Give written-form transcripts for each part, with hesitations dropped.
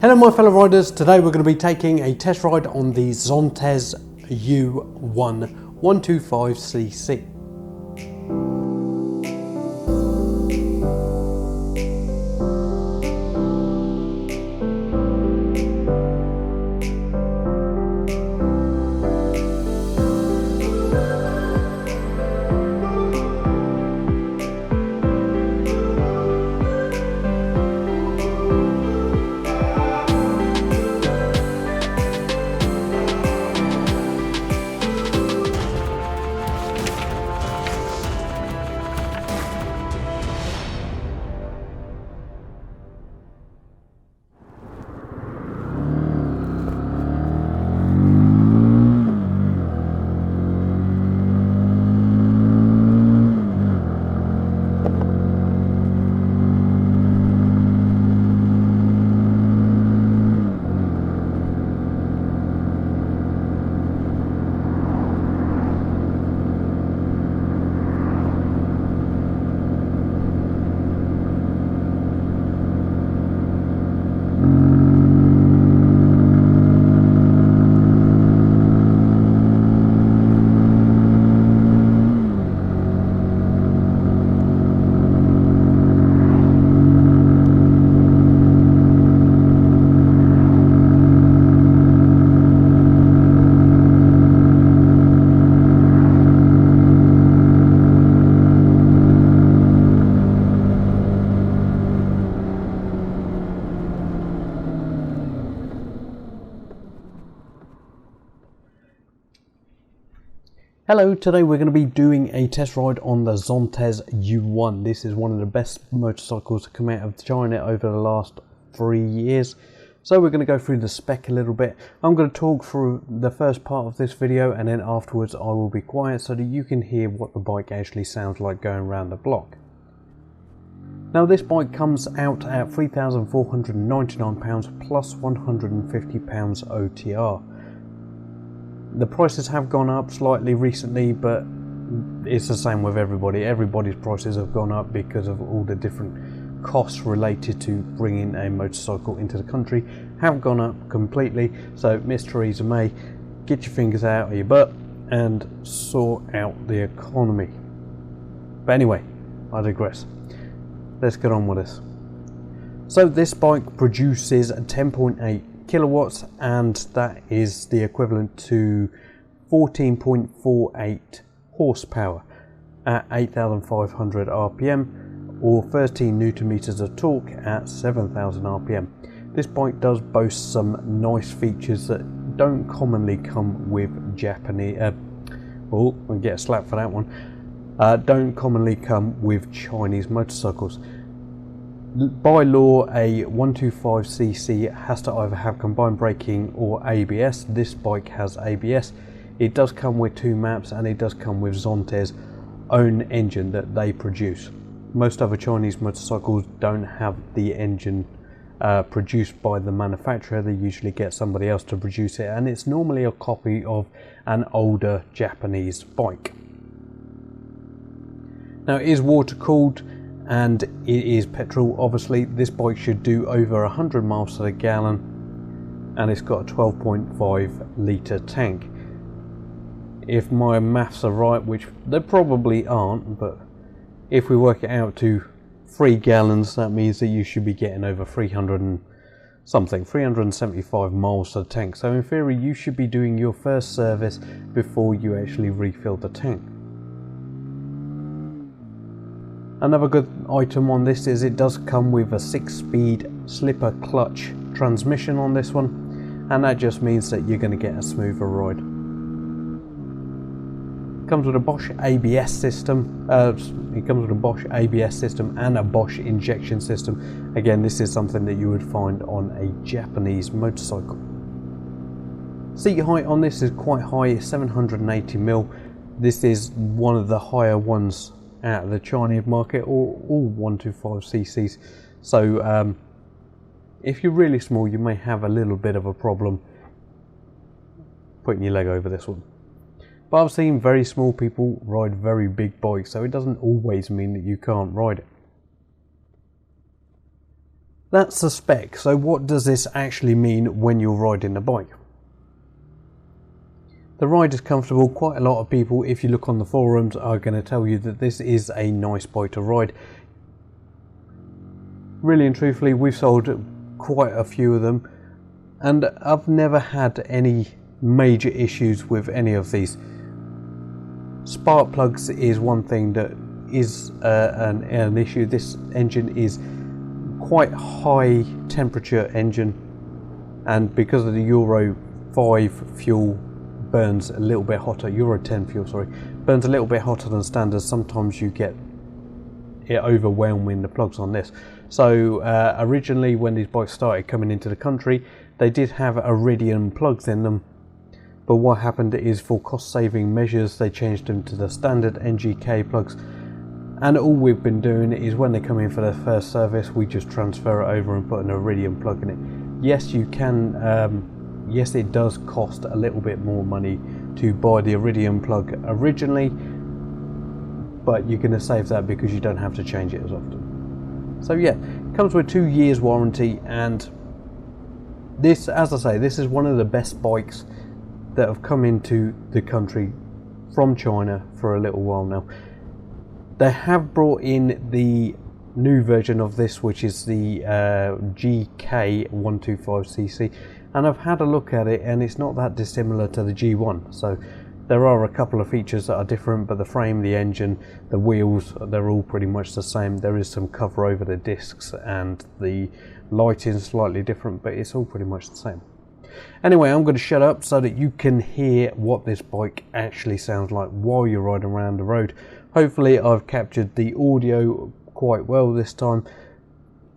Hello my fellow riders, today we're going to be taking a test ride on the Zontes U1 125cc. Hello, today we're going to be doing a test ride on the Zontes U1. This is one of the best motorcycles to come out of China over the last 3 years. So we're going to go through the spec a little bit. I'm going to talk through the first part of this video, and then afterwards I will be quiet so that you can hear what the bike actually sounds like going around the block. Now this bike comes out at £3,499 plus £150 OTR. The prices have gone up slightly recently, but it's the same with everybody. Everybody's prices have gone up because of all the different costs related to bringing a motorcycle into the country have gone up completely. So Miss Theresa May, get your fingers out of your butt and sort out the economy. But anyway, I digress. Let's get on with this. So this bike produces 10.8 kilowatts, and that is the equivalent to 14.48 horsepower at 8,500 rpm or 13 newton meters of torque at 7,000 rpm. This bike does boast some nice features that don't commonly come with Japanese I'll get a slap for that one. Don't commonly come with Chinese motorcycles. By law, a 125cc has to either have combined braking or ABS. This bike has ABS. It does come with 2 maps, and it does come with Zontes' own engine that they produce. Most other Chinese motorcycles don't have the engine produced by the manufacturer. They usually get somebody else to produce it, and it's normally a copy of an older Japanese bike. Now it is water cooled, and it is petrol. Obviously this bike should do over 100 miles to the gallon, and it's got a 12.5 litre tank. If my maths are right, which they probably aren't, but if we work it out to 3 gallons, that means that you should be getting over 375 miles to the tank. So in theory you should be doing your first service before you actually refill the tank. Another good item on this is it does come with a 6-speed slipper clutch transmission on this one, and that just means that you're going to get a smoother ride. It comes with a Bosch ABS system. It comes with a Bosch ABS system and a Bosch injection system. Again, this is something that you would find on a Japanese motorcycle. Seat height on this is quite high, 780mm. This is one of the higher ones out of the Chinese market, or all 125cc's. So if you're really small, you may have a little bit of a problem putting your leg over this one. But I've seen very small people ride very big bikes, so it doesn't always mean that you can't ride it. That's the spec. So what does this actually mean when you're riding the bike? The ride is comfortable. Quite a lot of people, if you look on the forums, are going to tell you that this is a nice bike to ride. Really and truthfully, we've sold quite a few of them, and I've never had any major issues with any of these. Spark plugs is one thing that is an issue. This engine is quite high temperature engine, and because of the Euro 5 fuel burns a little bit hotter, Euro 10 fuel, sorry, burns a little bit hotter than standard. Sometimes you get it overwhelming the plugs on this. So originally when these bikes started coming into the country, they did have iridium plugs in them, but what happened is, for cost saving measures, they changed them to the standard NGK plugs, and all we've been doing is when they come in for their first service, we just transfer it over and put an iridium plug in it. Yes, you can yes, it does cost a little bit more money to buy the iridium plug originally, but you're going to save that because you don't have to change it as often. So yeah, it comes with 2 years warranty, and this, as I say, this is one of the best bikes that have come into the country from China for a little while now. They have brought in the new version of this, which is the GK125cc, and I've had a look at it, and it's not that dissimilar to the G1. So there are a couple of features that are different, but the frame, the engine, the wheels, they're all pretty much the same. There is some cover over the discs, and the lighting is slightly different, but it's all pretty much the same. Anyway, I'm going to shut up so that you can hear what this bike actually sounds like while you're riding around the road. Hopefully I've captured the audio quite well this time.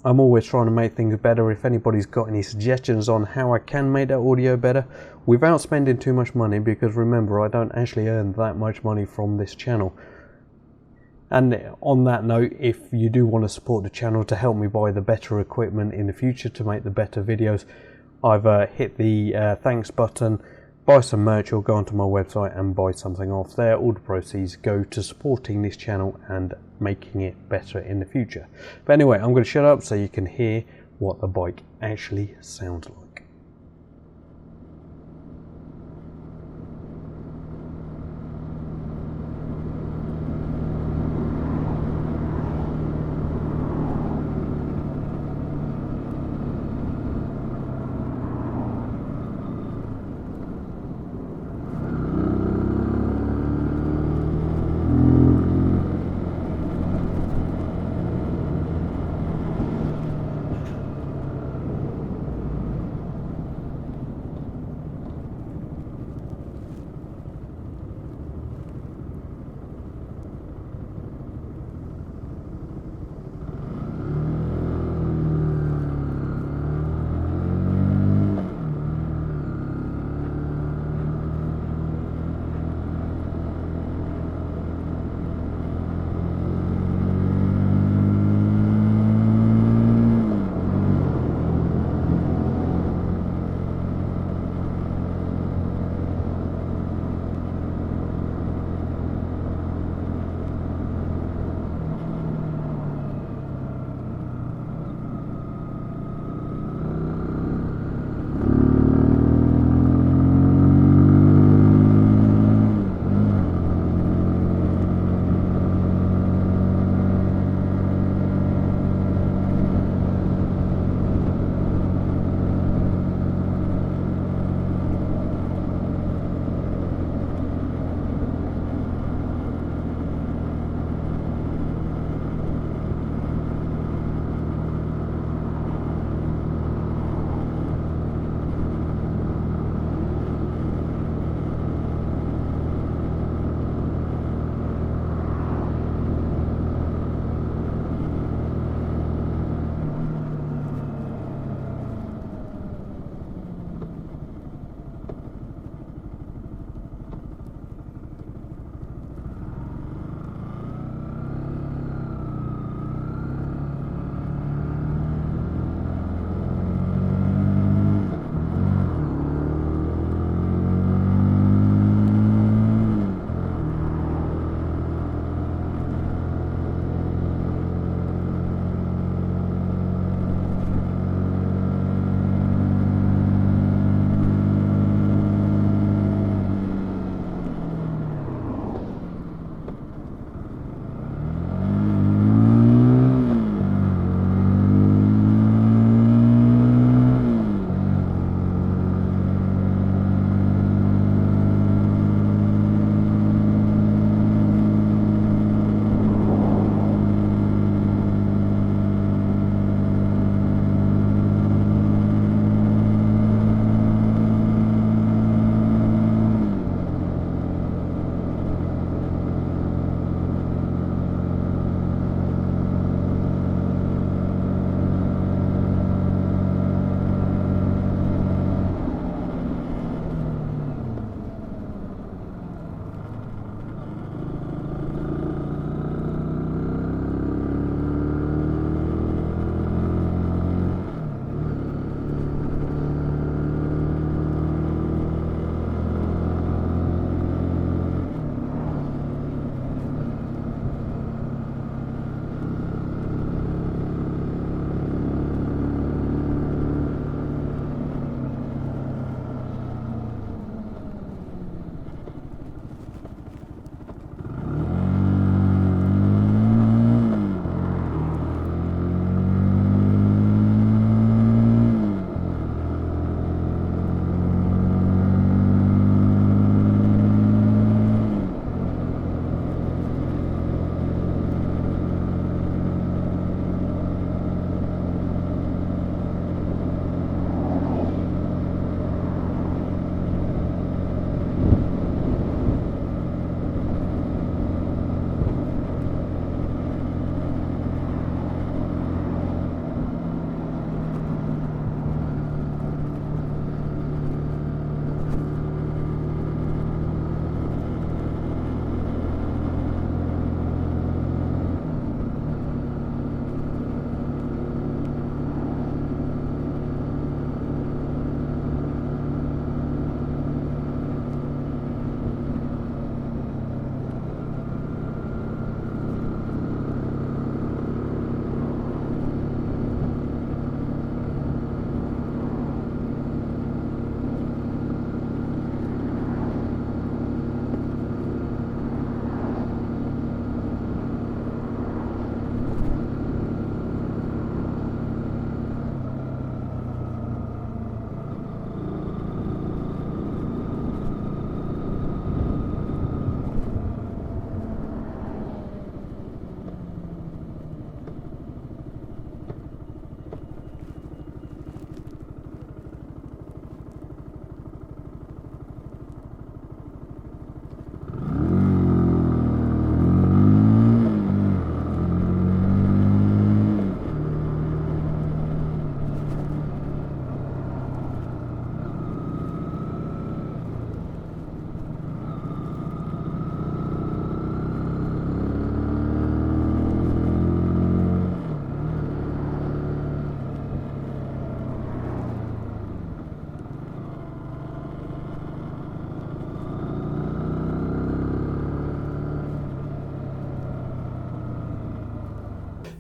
I'm always trying to make things better. If anybody's got any suggestions on how I can make that audio better without spending too much money, because remember, I don't actually earn that much money from this channel. And on that note, if you do want to support the channel to help me buy the better equipment in the future to make the better videos, I've hit the thanks button, buy some merch, or go onto my website and buy something off there. All the proceeds go to supporting this channel and making it better in the future. But anyway, I'm going to shut up so you can hear what the bike actually sounds like.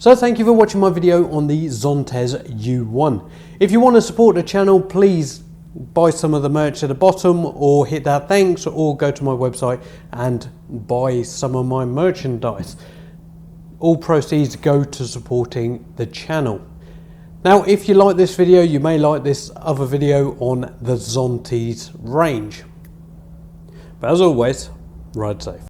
So thank you for watching my video on the Zontes U1. If you want to support the channel, please buy some of the merch at the bottom, or hit that thanks, or go to my website and buy some of my merchandise. All proceeds go to supporting the channel. Now, if you like this video, you may like this other video on the Zontes range. But as always, ride safe.